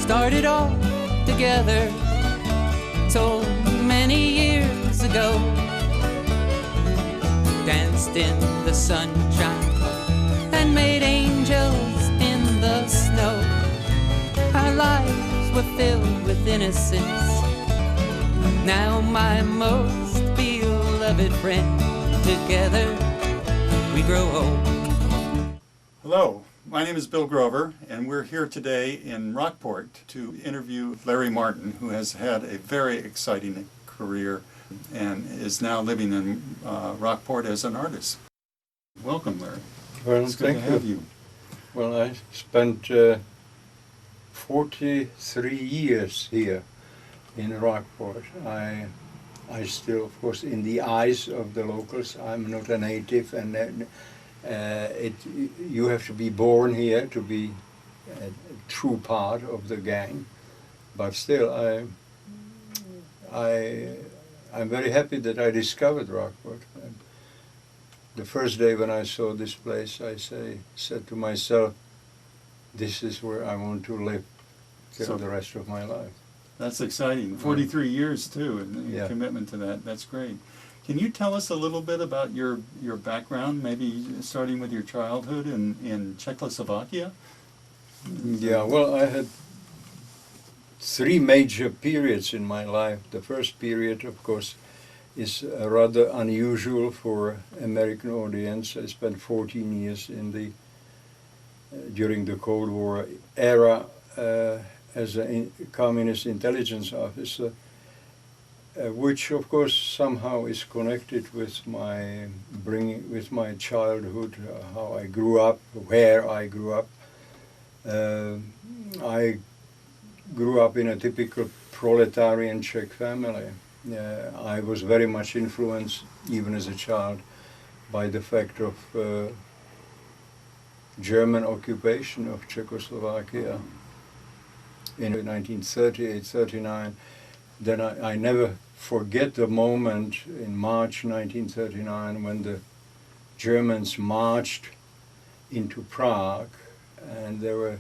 started all together so many years ago. Danced in the sunshine and made angels in the snow. Our lives were filled with innocence. Now my most beloved friend, together we grow old. Hello, my name is Bill Grover, and we're here today in Rockport to interview Larry Martin, who has had a very exciting career and is now living in Rockport as an artist. Welcome, Larry. Well, it's good to have you. Well, I spent 43 years here in Rockport. I still, of course, in the eyes of the locals, I'm not a native, and you have to be born here to be a true part of the gang. But still, I'm very happy that I discovered Rockport. And the first day when I saw this place, I said to myself, this is where I want to live till the rest of my life. That's exciting. 43 years too, and yeah. Commitment to that. That's great. Can you tell us a little bit about your background, maybe starting with your childhood in Czechoslovakia? Yeah, well, I had 3 major periods in my life. The first period, of course, is rather unusual for American audience. I spent 14 years in the during the Cold War era as a communist intelligence officer, which of course somehow is connected with my childhood, how I grew up, where I grew up. I grew up in a typical proletarian Czech family. I was very much influenced, even as a child, by the fact of German occupation of Czechoslovakia in 1938-39. Then I never forget the moment in March 1939 when the Germans marched into Prague, and there were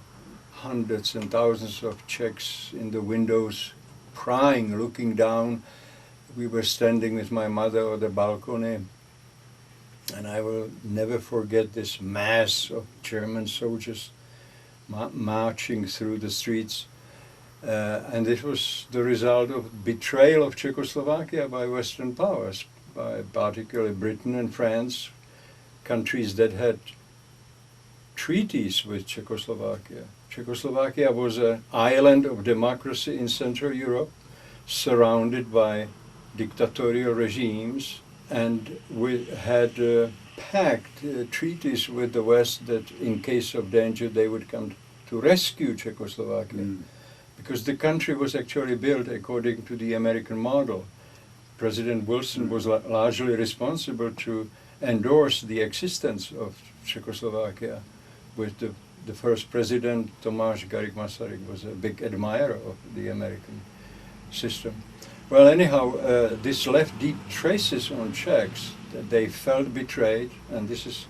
hundreds and thousands of Czechs in the windows crying, looking down. We were standing with my mother on the balcony, and I will never forget this mass of German soldiers marching through the streets. And this was the result of betrayal of Czechoslovakia by Western powers, by particularly Britain and France, countries that had treaties with Czechoslovakia. Czechoslovakia was an island of democracy in Central Europe, surrounded by dictatorial regimes, and we had pact treaties with the West that in case of danger they would come to rescue Czechoslovakia. Because the country was actually built according to the American model. President Wilson was largely responsible to endorse the existence of Czechoslovakia, with the first president, Tomáš Garrigue Masaryk, was a big admirer of the American system. Well, anyhow, this left deep traces on Czechs, that they felt betrayed, and this is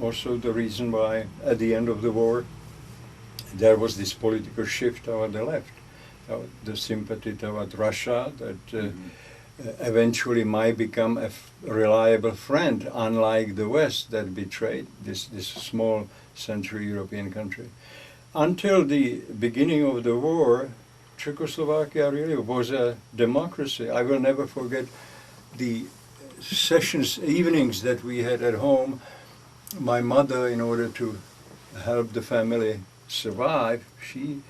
also the reason why, at the end of the war, there was this political shift toward the left, the sympathy toward Russia, that eventually might become a reliable friend, unlike the West that betrayed this small Central European country. Until the beginning of the war, Czechoslovakia really was a democracy. I will never forget the evenings that we had at home. My mother, in order to help the family survive, she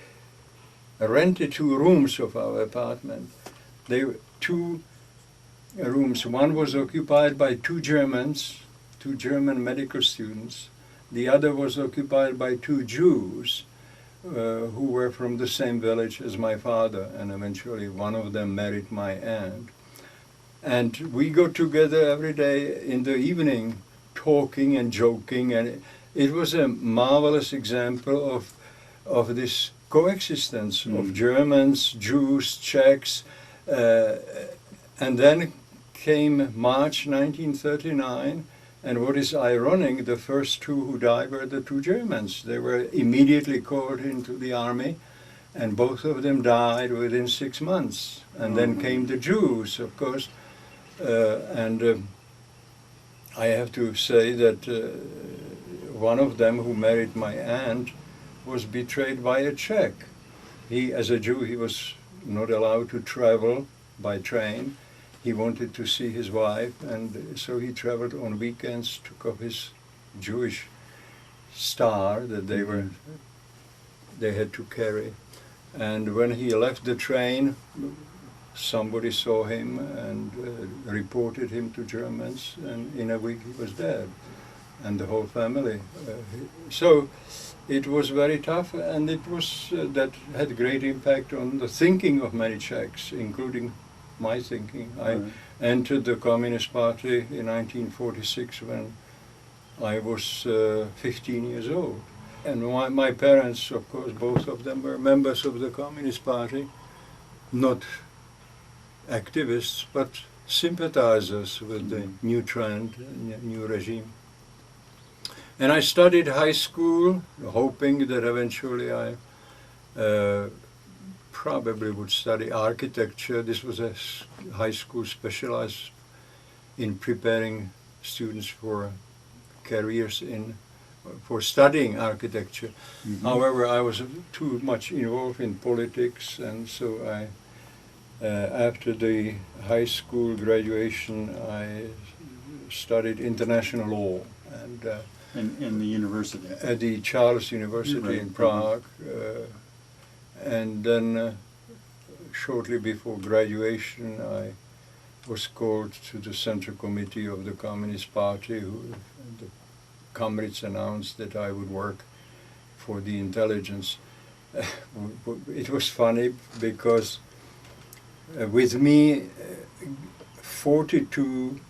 rented 2 rooms of our apartment. They were 2 rooms. One was occupied by 2 Germans, 2 German medical students. The other was occupied by 2 Jews who were from the same village as my father, and eventually one of them married my aunt. And we got together every day in the evening, talking and joking, and it was a marvelous example of this coexistence of Germans, Jews, Czechs, and then came March 1939, and what is ironic, the first 2 who died were the 2 Germans. They were immediately called into the army, and both of them died within 6 months. And then came the Jews, of course, and I have to say that one of them who married my aunt was betrayed by a Czech. He, as a Jew, he was not allowed to travel by train. He wanted to see his wife, and so he traveled on weekends, took off his Jewish star that they had to carry. And when he left the train, somebody saw him and reported him to Germans, and in a week he was dead, and the whole family. So it was very tough, and it was that had great impact on the thinking of many Czechs, including my thinking. I entered the Communist Party in 1946 when I was 15 years old. And my parents, of course, both of them were members of the Communist Party, not activists, but sympathizers with the new trend, new regime. And I studied high school, hoping that eventually I probably would study architecture. This was a high school specialized in preparing students for careers for studying architecture. However, I was too much involved in politics, and so after the high school graduation, I studied international law and in the university? At the Charles University in Prague, and then shortly before graduation, I was called to the Central Committee of the Communist Party. The Comrades announced that I would work for the intelligence. It was funny because with me, 42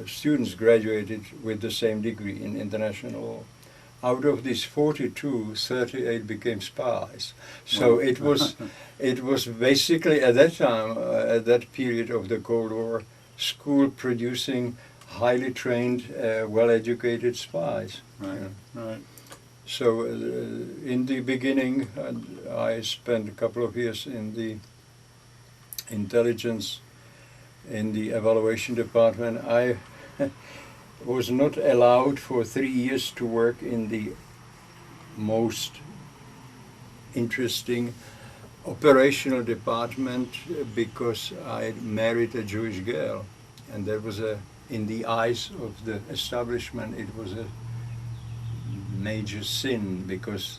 students graduated with the same degree in international law. Out of these 42, 38 became spies. So it was basically at that time, at that period of the Cold War, school producing highly trained, well-educated spies. Right. So in the beginning, I spent a couple of years in the intelligence, in the evaluation department. I was not allowed for 3 years to work in the most interesting operational department because I married a Jewish girl, and there was in the eyes of the establishment, it was a major sin because,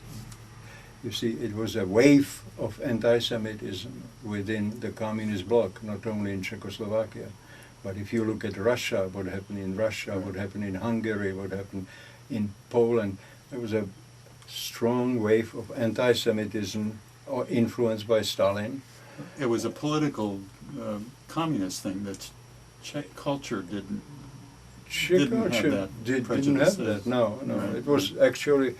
you see, it was a wave of anti-Semitism within the communist bloc, not only in Czechoslovakia. But if you look at Russia, what happened in Russia, what happened in Hungary, what happened in Poland, there was a strong wave of anti-Semitism influenced by Stalin. It was a political communist thing that Czech culture didn't have that didn't have that, no. Right. It was actually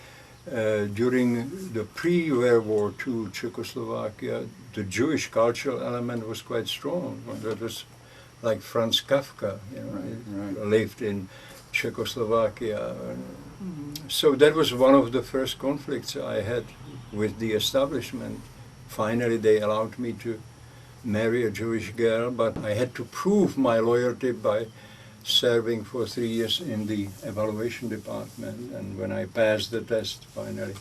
during the pre-World War II Czechoslovakia, the Jewish cultural element was quite strong. That was like Franz Kafka, lived in Czechoslovakia. So that was one of the first conflicts I had with the establishment. Finally, they allowed me to marry a Jewish girl, but I had to prove my loyalty by serving for 3 years in the evaluation department. And when I passed the test, finally,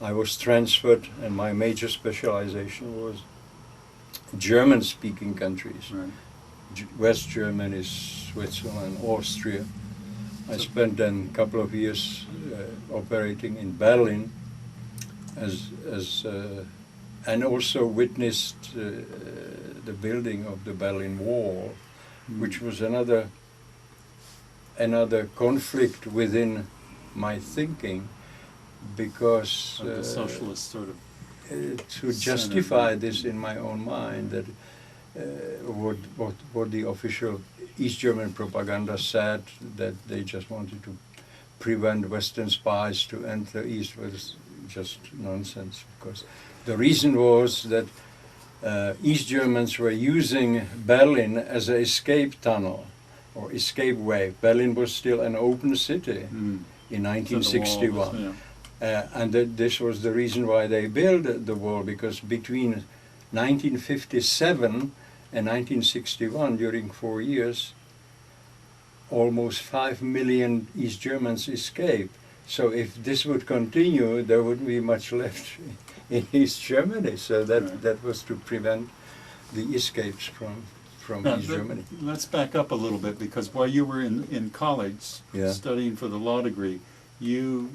I was transferred, and my major specialization was German-speaking countries. Right. West Germany, Switzerland, Austria. I spent then a couple of years operating in Berlin and also witnessed the building of the Berlin Wall, which was another conflict within my thinking, because the socialist sort of to justify this in my own mind, that what the official East German propaganda said, that they just wanted to prevent Western spies to enter East, was just nonsense. Because the reason was that East Germans were using Berlin as an escape tunnel or escape way. Berlin was still an open city in 1961. This was the reason why they built the wall, because between 1957 and 1961, during 4 years, almost 5 million East Germans escaped. So if this would continue, there wouldn't be much left in East Germany. So that was to prevent the escapes from East Germany. Let's back up a little bit, because while you were in college studying for the law degree, you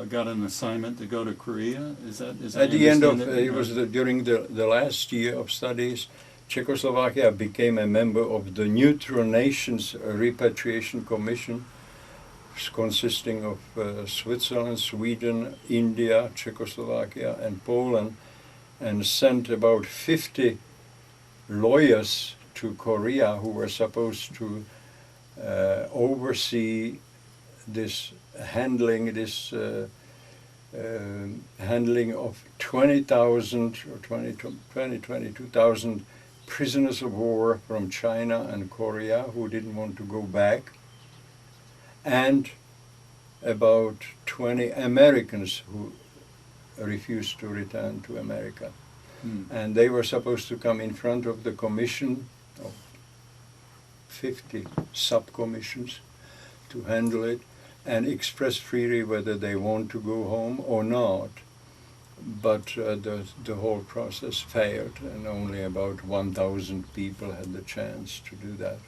got an assignment to go to Korea. Is that at the end of it was during the last year of studies, Czechoslovakia became a member of the Neutral Nations Repatriation Commission, consisting of Switzerland, Sweden, India, Czechoslovakia, and Poland, and sent about 50 lawyers to Korea who were supposed to oversee this handling of 20,000 or 22,000 prisoners of war from China and Korea who didn't want to go back, and about 20 Americans who refused to return to America. And they were supposed to come in front of the commission of 50 sub-commissions to handle it and express freely whether they want to go home or not. But the whole process failed, and only about 1,000 people had the chance to do that.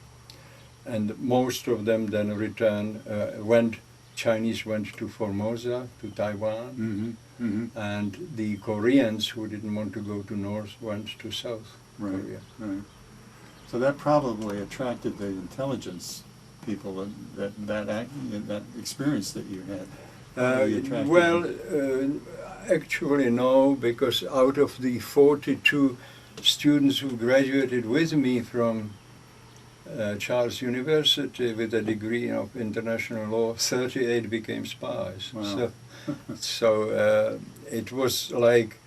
And most of them then returned, Chinese went to Formosa, to Taiwan, and the Koreans who didn't want to go to North went to South Korea. Right. So that probably attracted the intelligence people, that experience that you had. Actually no, because out of the 42 students who graduated with me from Charles University with a degree of international law, 38 became spies. Wow. So it was like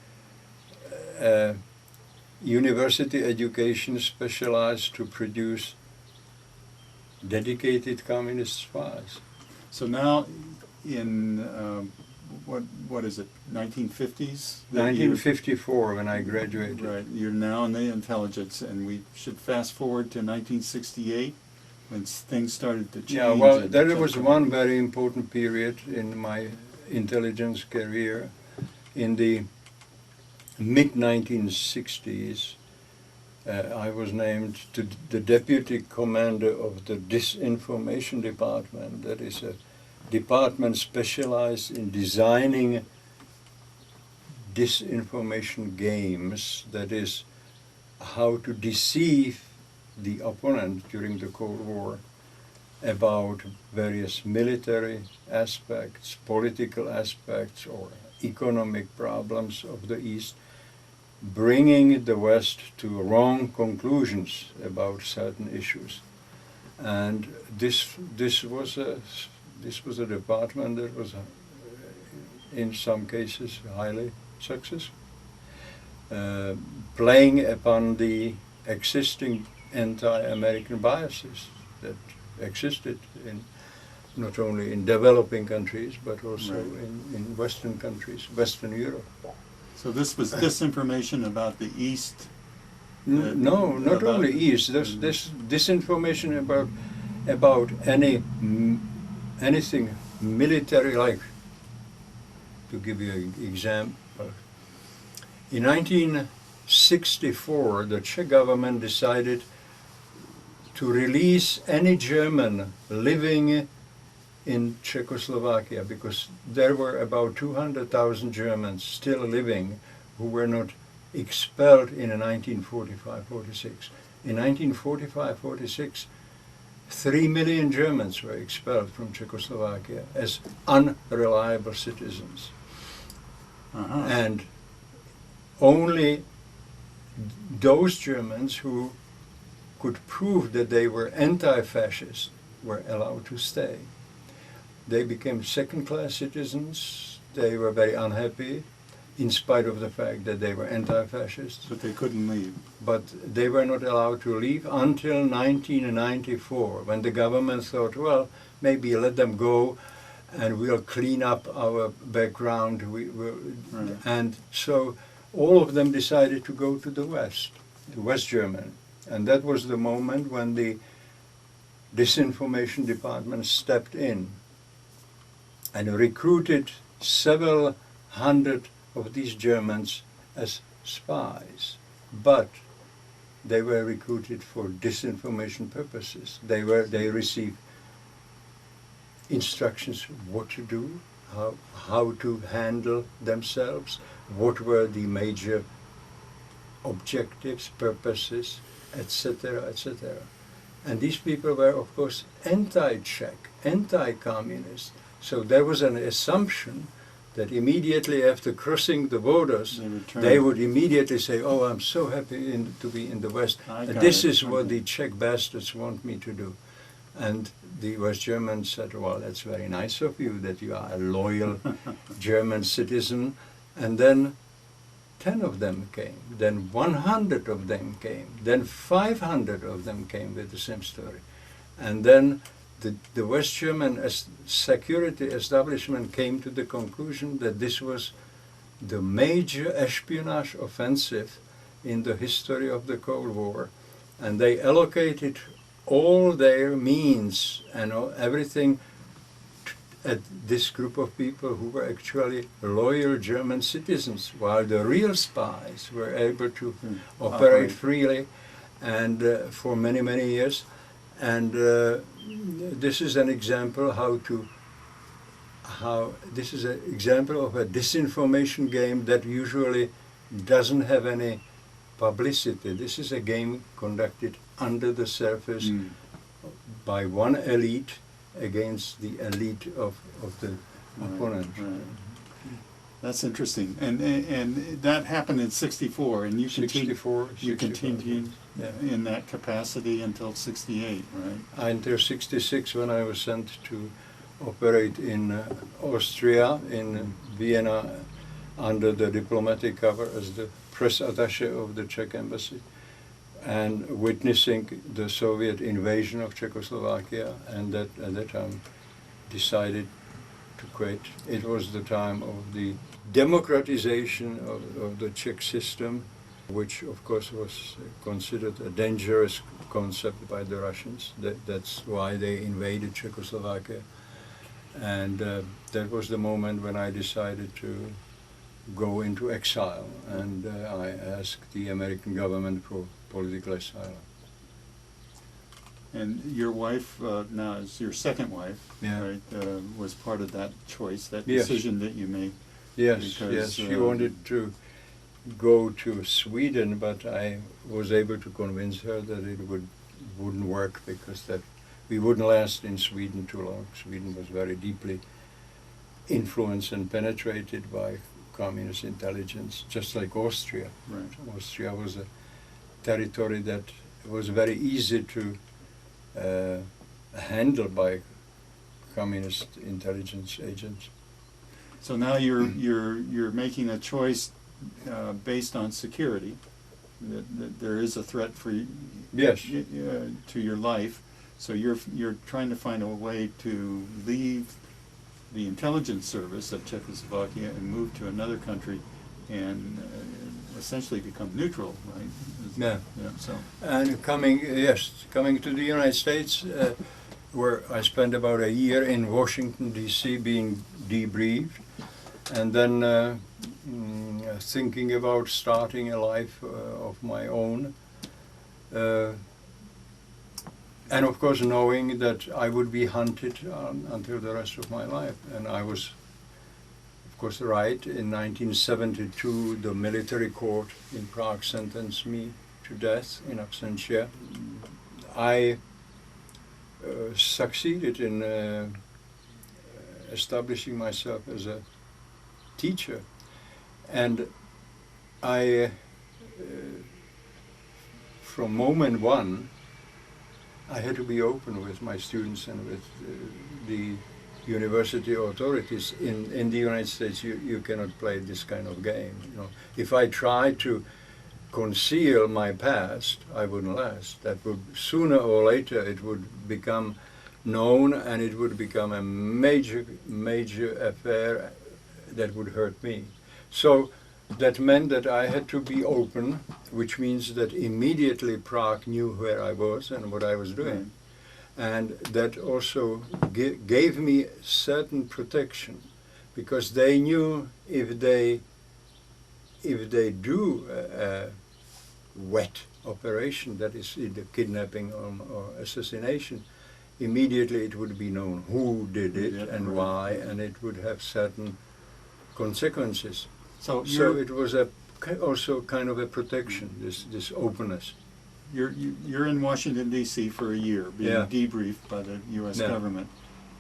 university education specialized to produce dedicated communist spies. So now in what is it, 1950s? 1954 when I graduated. Right, you're now in the intelligence, and we should fast forward to 1968 when things started to change. Yeah, well, there was one very important period in my intelligence career. In the mid-1960s, I was named to the deputy commander of the Disinformation department. That is a department specialized in designing disinformation games, that is, how to deceive the opponent during the Cold War about various military aspects, political aspects, or economic problems of the East, bringing the West to wrong conclusions about certain issues. And this was a department that was, in some cases, highly successful, playing upon the existing anti-American biases that existed in not only in developing countries but also in Western countries, Western Europe. So this was disinformation about the East? No, not only East. This disinformation about anything military, like, to give you an example, in 1964 the Czech government decided to release any German living in Czechoslovakia, because there were about 200,000 Germans still living who were not expelled in 1945-46. In 1945-46, 3 million Germans were expelled from Czechoslovakia as unreliable citizens. And only those Germans who could prove that they were anti-fascist were allowed to stay. They became second-class citizens. They were very unhappy, in spite of the fact that they were anti-fascists. But they couldn't leave. But they were not allowed to leave until 1994, when the government thought, well, maybe let them go, and we'll clean up our background. Right. And so all of them decided to go to the West Germany. And that was the moment when the Disinformation department stepped in and recruited several hundred of these Germans as spies. But they were recruited for disinformation purposes. They received instructions what to do, how to handle themselves, what were the major objectives, purposes, etc., etc. And these people were, of course, anti-Czech, anti-communist. So there was an assumption that immediately after crossing the borders, they would immediately say, oh, I'm so happy to be in the West. This is what the Czech bastards want me to do. And the West Germans said, well, that's very nice of you that you are a loyal German citizen. And then 10 of them came, then 100 of them came, then 500 of them came with the same story. And then the West German security establishment came to the conclusion that this was the major espionage offensive in the history of the Cold War, and they allocated all their means and everything at this group of people who were actually loyal German citizens, while the real spies were able to operate freely and for many, many years. And this is an example this is an example of a disinformation game that usually doesn't have any publicity. This is a game conducted under the surface by one elite against the elite of the opponent. Right. That's interesting, and that happened in '64, and you continued in that capacity until '68, right? Until '66, when I was sent to operate in Austria, in Vienna, under the diplomatic cover as the press attaché of the Czech embassy, and witnessing the Soviet invasion of Czechoslovakia, and that at that time decided to quit. It was the time of the democratization of the Czech system, which of course was considered a dangerous concept by the Russians. That's why they invaded Czechoslovakia. And that was the moment when I decided to go into exile, and I asked the American government for political asylum. And your wife, now is your second wife, yeah. right, was part of that choice, that Yes. decision that you made? Yes, Because, yes. She wanted to go to Sweden, but I was able to convince her that it wouldn't work, because that we wouldn't last in Sweden too long. Sweden was very deeply influenced and penetrated by communist intelligence, just like Austria. Right. Austria was a territory that was very easy to handle by communist intelligence agents. So now you're making a choice based on security. That there is a threat for Yes. To your life. So you're trying to find a way to leave the intelligence service of Czechoslovakia and move to another country and essentially become neutral, right? Yeah. Yeah. So. And coming to the United States, where I spent about a year in Washington, D.C. being debriefed, and then thinking about starting a life of my own. And of course knowing that I would be hunted until the rest of my life. And I was, of course, right. In 1972, the military court in Prague sentenced me to death in absentia. I succeeded in establishing myself as a teacher. And I, from moment one, I had to be open with my students and with the university authorities. In the United States, you cannot play this kind of game. You know, if I try to conceal my past, I wouldn't last. That would, sooner or later, it would become known, and it would become a major affair that would hurt me. So that meant that I had to be open, which means that immediately Prague knew where I was and what I was doing. And that also gave me certain protection, because they knew if they do a wet operation, that is either kidnapping or assassination, immediately it would be known who did it and why, and it would have certain consequences. So it was also kind of a protection, this openness. You're in Washington, D.C. for a year, being debriefed by the U.S. government,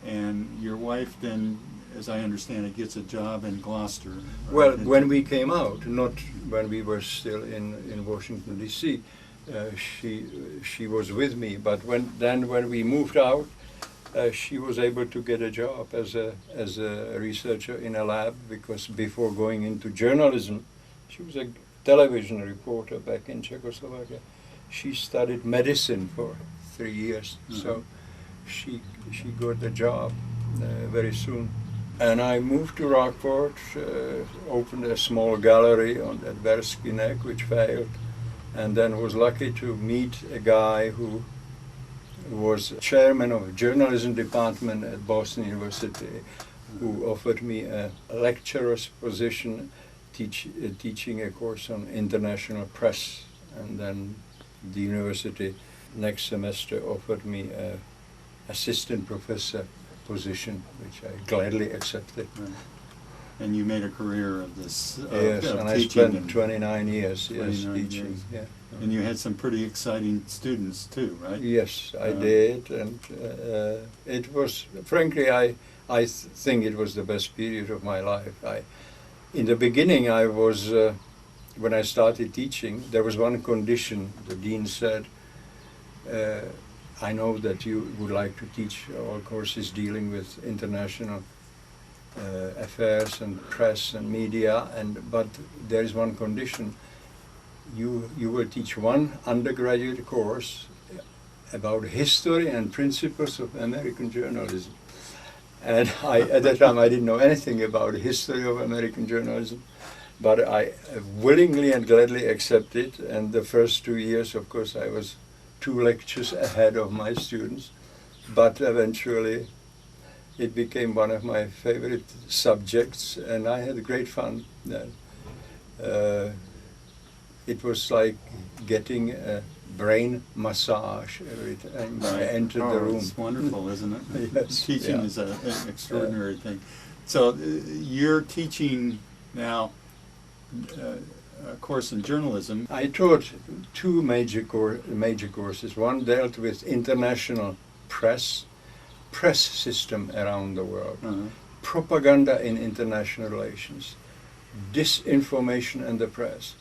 and your wife then, as I understand it, gets a job in Gloucester. Well, when we came out, not when we were still in Washington, D.C., she was with me, but when we moved out, she was able to get a job as a researcher in a lab, because before going into journalism, she was a television reporter back in Czechoslovakia. She studied medicine for 3 years, so she got the job very soon. And I moved to Rockport, opened a small gallery on that Versky Neck, which failed, and then was lucky to meet a guy who was chairman of the journalism department at Boston University, who offered me a lecturer's position, teaching a course on international press. And then the university next semester offered me an assistant professor position, which I gladly accepted. Right. And you made a career of this yes, of and I spent 29 years teaching. Yeah. And you had some pretty exciting students too, right? Yes, I did, and it was, frankly, I think it was the best period of my life. In the beginning, I was, when I started teaching, there was one condition. The dean said, I know that you would like to teach all courses dealing with international affairs and press and media, but there is one condition. You will teach one undergraduate course about history and principles of American journalism. And at that time I didn't know anything about the history of American journalism, but I willingly and gladly accepted. And the first 2 years, of course, I was 2 lectures ahead of my students, but eventually it became one of my favorite subjects, and I had great fun then. It was like getting a brain massage every time I entered the room. It's wonderful, isn't it? Yes. Teaching is an extraordinary thing. So you're teaching now a course in journalism. I taught 2 major courses. One dealt with international press system around the world, propaganda in international relations, disinformation and the press.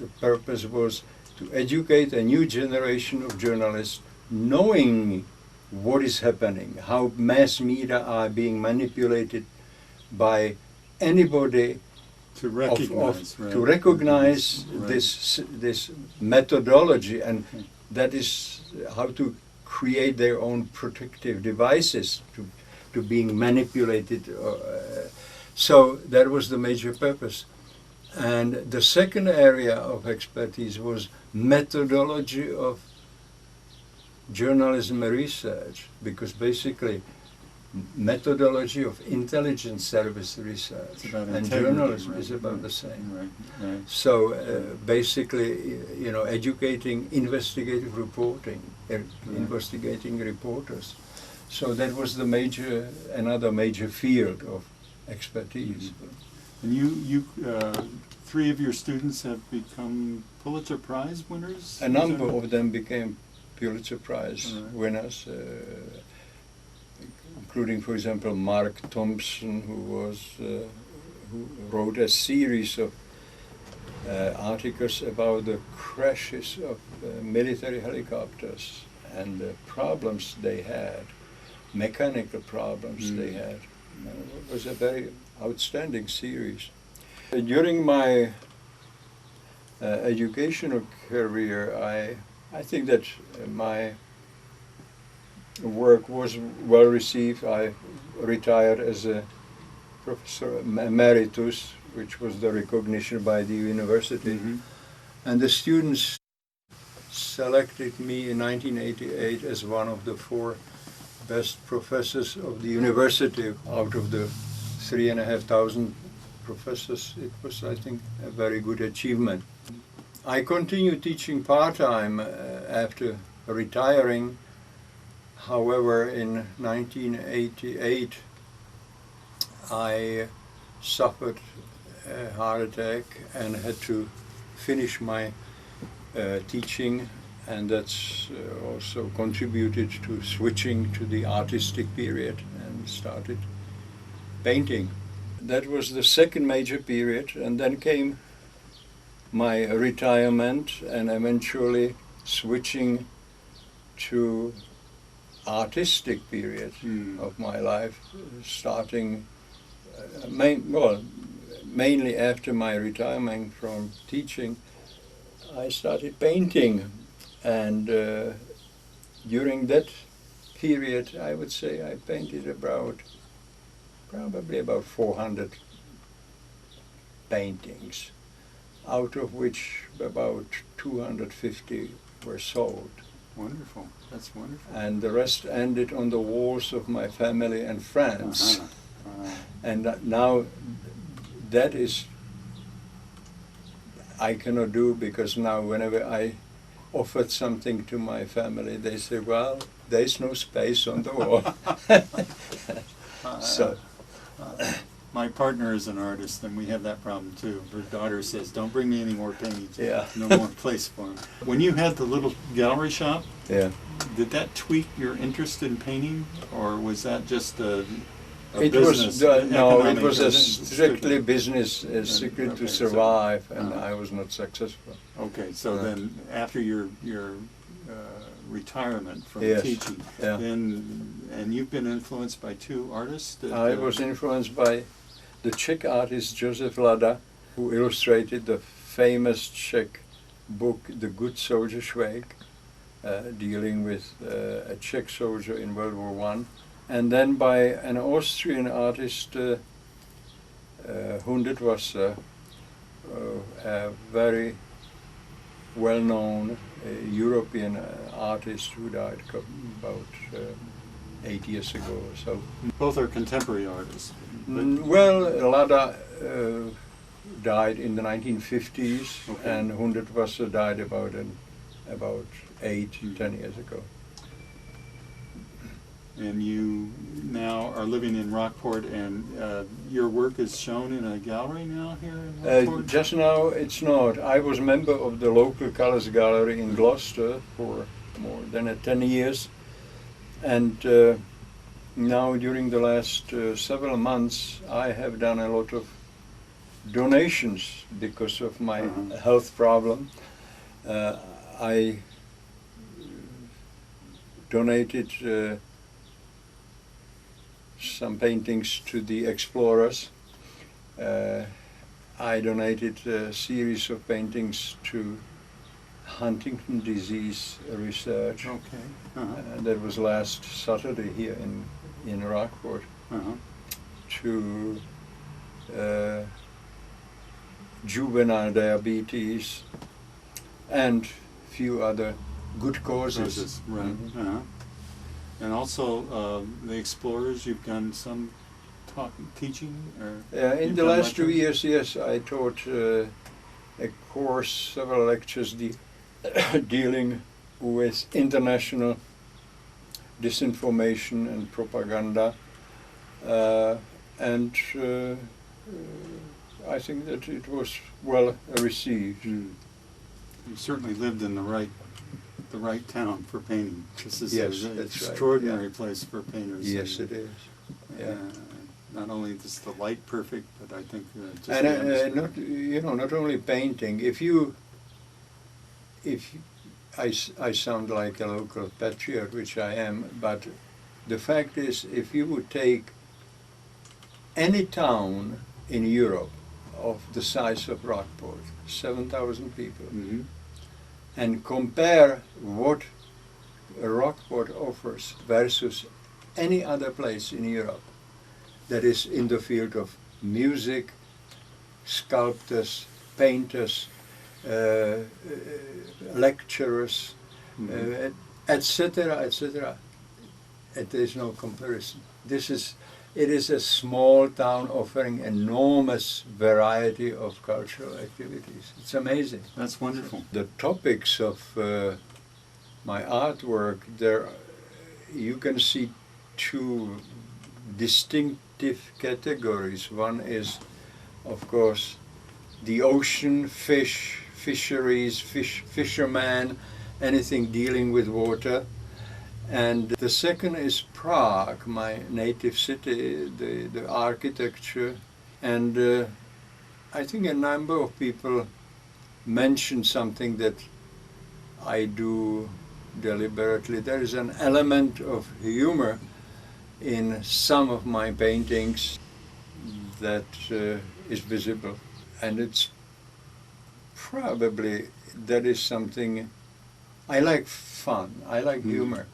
The purpose was to educate a new generation of journalists knowing what is happening, how mass media are being manipulated by anybody, to recognize, this methodology, and that is how to create their own protective devices to being manipulated. So that was the major purpose. And the second area of expertise was methodology of journalism research, because basically methodology of intelligence service research and journalism is about the same. Right. So basically, educating investigative reporting, investigating reporters. So that was another major field of expertise. And you 3 of your students have become Pulitzer Prize winners? A number of them became Pulitzer Prize winners, including, for example, Mark Thompson, who wrote a series of articles about the crashes of military helicopters and the problems they had, mechanical problems they had. It was a very outstanding series. During my educational career, I think that my work was well received. I retired as a professor emeritus, which was the recognition by the university. Mm-hmm. And the students selected me in 1988 as one of the 4 best professors of the university. Out of the 3,500 professors, it was, I think, a very good achievement. I continued teaching part-time after retiring. However, in 1988, I suffered a heart attack and had to finish my teaching, and that's also contributed to switching to the artistic period and started painting. That was the second major period, and then came my retirement and eventually switching to artistic period of my life, starting mainly after my retirement from teaching. I started painting, and during that period I would say I painted probably about 400 paintings, out of which about 250 were sold. Wonderful. That's wonderful. And the rest ended on the walls of my family and friends. And now that is, I cannot do, because now whenever I offered something to my family, they say, well, there's no space on the wall. So. My partner is an artist, and we have that problem too. Her daughter says, don't bring me any more paintings. Yeah. No more place for them. When you had the little gallery shop, Yeah. did that tweak your interest in painting, or was that just a It business? was no, it economic was a business? strictly business, strictly Okay, to so- survive, and I was not successful. Okay, so then after your retirement from Yes, teaching, yeah. and you've been influenced by 2 artists? That, I was influenced by the Czech artist Josef Lada, who illustrated the famous Czech book The Good Soldier Švejk, dealing with a Czech soldier in World War I, and then by an Austrian artist, Hundert was a very well-known European artist who died about 8 years ago or so. Both are contemporary artists. Well, Lada died in the 1950s, Okay. and Hundert was died about 8-10 years ago. And you now are living in Rockport, and your work is shown in a gallery now here in Rockport? Just now it's not. I was member of the local Colours Gallery in Gloucester for more than 10 years, and now during the last several months I have done a lot of donations because of my health problem. I donated some paintings to the explorers. I donated a series of paintings to Huntington disease research. Okay. That was last Saturday here in Rockport. To juvenile diabetes and few other good causes. Right. And also the explorers, you've done some teaching? Or In you've the done last 2 lectures? years, yes, I taught a course, several lectures dealing with international disinformation and propaganda, and I think that it was well received. You certainly lived in the right town for painting. This is Yes, an that's right, extraordinary yeah. place for painters. Yes, it is. Yeah. Not only is the light perfect, but I think just And the atmosphere. not only painting. I sound like a local patriot, which I am, but the fact is, if you would take any town in Europe of the size of Rockport, 7,000 people, Mhm. and compare what Rockport offers versus any other place in Europe that is in the field of music, sculptors, painters, lecturers, etc., etc. There is no comparison. It is a small town offering enormous variety of cultural activities. It's amazing. That's wonderful. The topics of my artwork, there you can see two distinctive categories. One is, of course, the ocean, fish, fisheries, fishermen, anything dealing with water. And the second is Prague, my native city, the architecture. And I think a number of people mentioned something that I do deliberately. There is an element of humor in some of my paintings that is visible. And it's probably, that is something, I like fun, I like humor.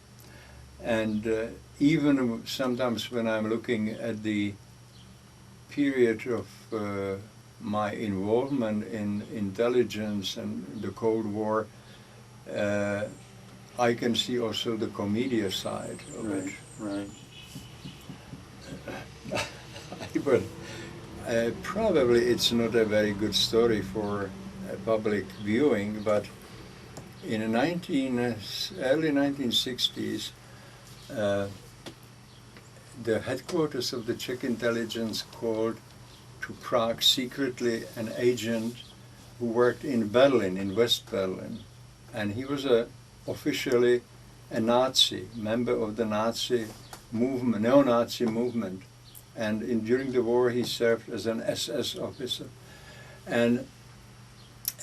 And even sometimes when I'm looking at the period of my involvement in intelligence and the Cold War, I can see also the commedia side of it. Right. But probably it's not a very good story for public viewing, but in the early 1960s, the headquarters of the Czech intelligence called to Prague secretly an agent who worked in Berlin, in West Berlin. And he was officially a Nazi, member of the Nazi movement, neo-Nazi movement. And during the war he served as an SS officer. And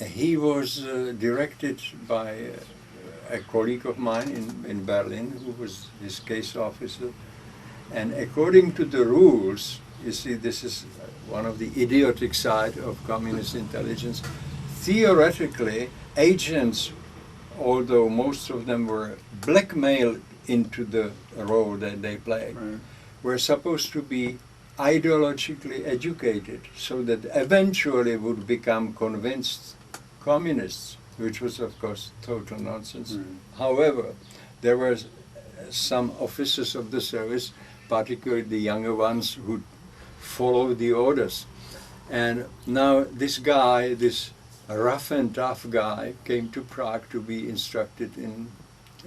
he was directed by a colleague of mine in Berlin, who was his case officer. And according to the rules, you see, this is one of the idiotic side of communist intelligence. Theoretically, agents, although most of them were blackmailed into the role that they played, were supposed to be ideologically educated so that eventually would become convinced communists, which was of course total nonsense. However, there were some officers of the service, particularly the younger ones, who followed the orders. And now this guy, this rough and tough guy, came to Prague to be instructed in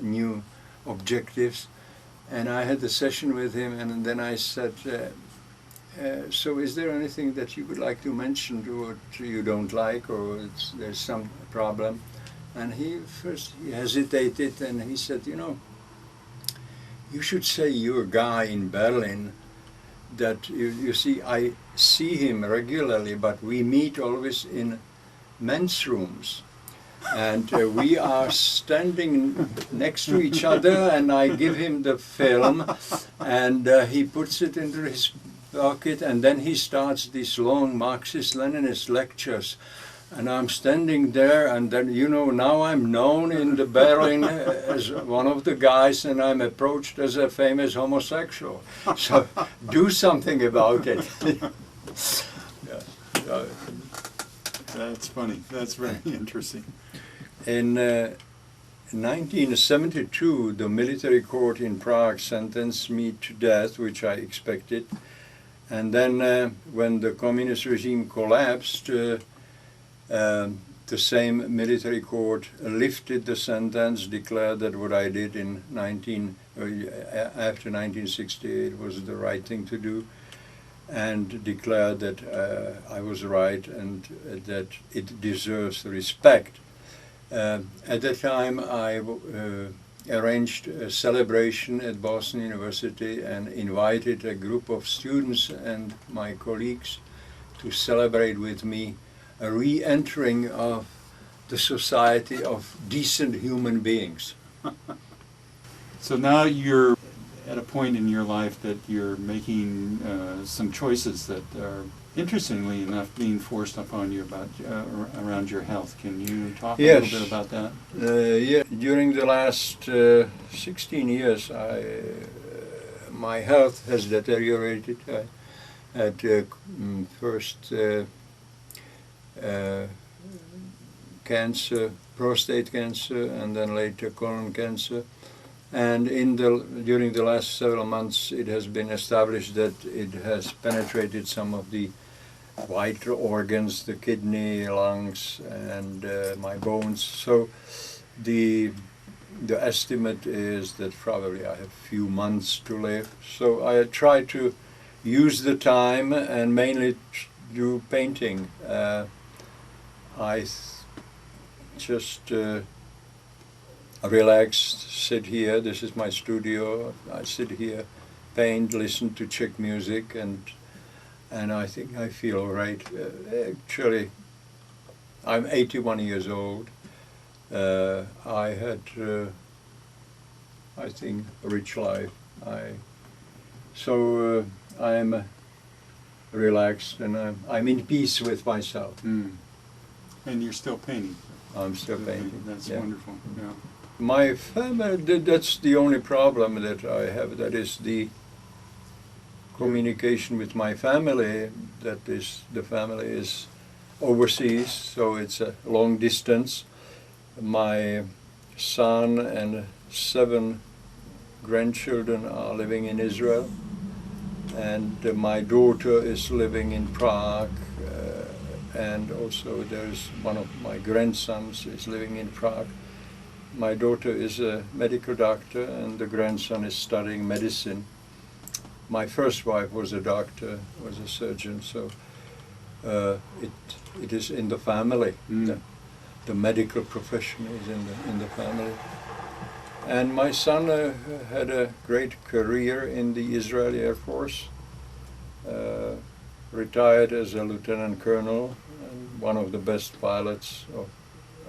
new objectives. And I had a session with him, and then I said, so is there anything that you would like to mention to what you don't like, or there's some problem? And he hesitated, and he said, you know, you should say you're a guy in Berlin that, you see, I see him regularly, but we meet always in men's rooms. And we are standing next to each other, and I give him the film, and he puts it into his pocket, and then he starts these long Marxist-Leninist lectures. And I'm standing there, and then, you know, now I'm known in the Berlin as one of the guys, and I'm approached as a famous homosexual. So do something about it. That's funny. That's very interesting. In 1972, the military court in Prague sentenced me to death, which I expected. And then when the communist regime collapsed, the same military court lifted the sentence, declared that what I did in after 1968 was the right thing to do, and declared that I was right and that it deserves respect. At that time, I arranged a celebration at Boston University and invited a group of students and my colleagues to celebrate with me a re-entering of the society of decent human beings. So now you're at a point in your life that you're making some choices that are, interestingly enough, being forced upon you about around your health. Can you talk a little bit about that? Yeah. During the last 16 years, my health has deteriorated. I had first cancer, prostate cancer, and then later colon cancer. And during the last several months, it has been established that it has penetrated some of the vital organs, the kidney, lungs, and my bones. So the estimate is that probably I have a few months to live. So I try to use the time and mainly do painting. I just relaxed, sit here. This is my studio. I sit here, paint, listen to Czech music, and I think I feel all right. Actually, I'm 81 years old. I had, I think, a rich life. So I'm relaxed and I'm in peace with myself. Mm. And you're still painting. I'm still painting. That's wonderful. Yeah. My family, that's the only problem that I have, that is the communication with my family. That is, the family is overseas, so it's a long distance. My son and 7 grandchildren are living in Israel, and my daughter is living in Prague, and also there's one of my grandsons is living in Prague. My daughter is a medical doctor and the grandson is studying medicine. My first wife was a doctor, was a surgeon, so it is in the family. Mm. The medical profession is in the family. And my son had a great career in the Israeli Air Force, retired as a lieutenant colonel, and one of the best pilots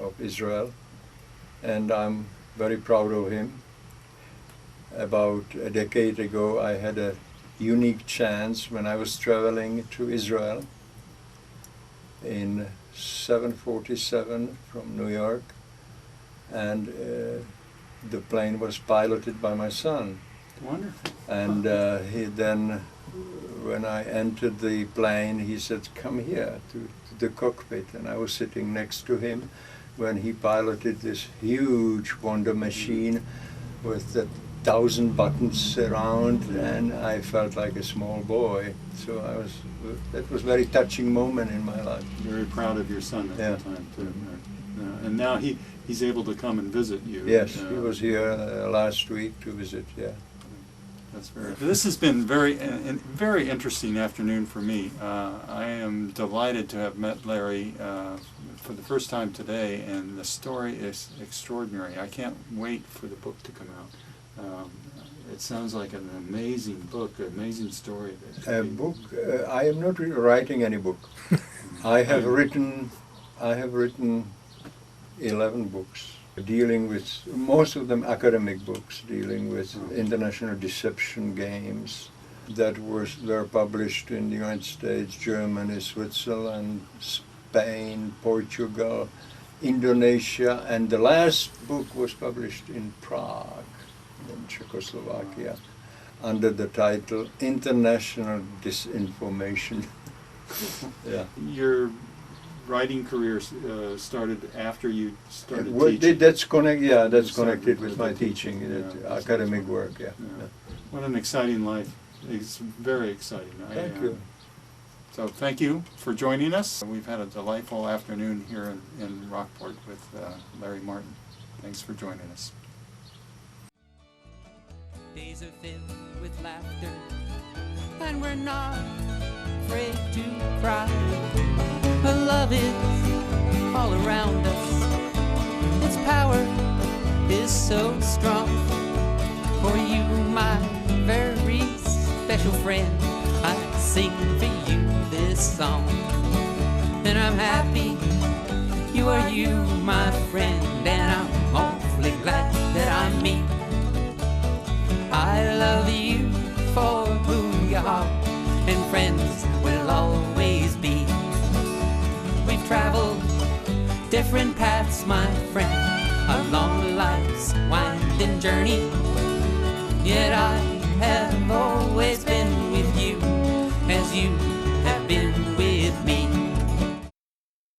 of Israel. And I'm very proud of him. About a decade ago, I had a unique chance when I was traveling to Israel in 747 from New York, and the plane was piloted by my son. Wonderful. And he then, when I entered the plane, he said, "Come here to the cockpit," and I was sitting next to him when he piloted this huge wonder machine with 1,000 buttons around, and I felt like a small boy. So that was a very touching moment in my life. Very proud of your son at that time too. And now he's able to come and visit you. Yes, he was here last week to visit, yeah. That's very. This has been very interesting afternoon for me. I am delighted to have met Larry for the first time today, and the story is extraordinary. I can't wait for the book to come out. It sounds like an amazing book, an amazing story. A book? I am not writing any book. I have written 11 books, dealing with, most of them academic books, dealing with international deception games that were published in the United States, Germany, Switzerland, Spain, Portugal, Indonesia, and the last book was published in Prague, in Czechoslovakia, under the title International Disinformation. Yeah. Your writing career started after you started teaching. That's connected with my teaching, academic work. Yeah. What an exciting life! It's very exciting. Thank you. So thank you for joining us. We've had a delightful afternoon here in Rockport with Larry Martin. Thanks for joining us. Days are filled with laughter, and we're not afraid to cry. But love is all around us. Its power is so strong. For you, my very special friend, I sing for you this song. And I'm happy you are you, my friend, and I'm awfully glad that I meet I love you for who you are, and friends will always be. We've traveled different paths, my friend, along life's winding journey. Yet I have always been with you as you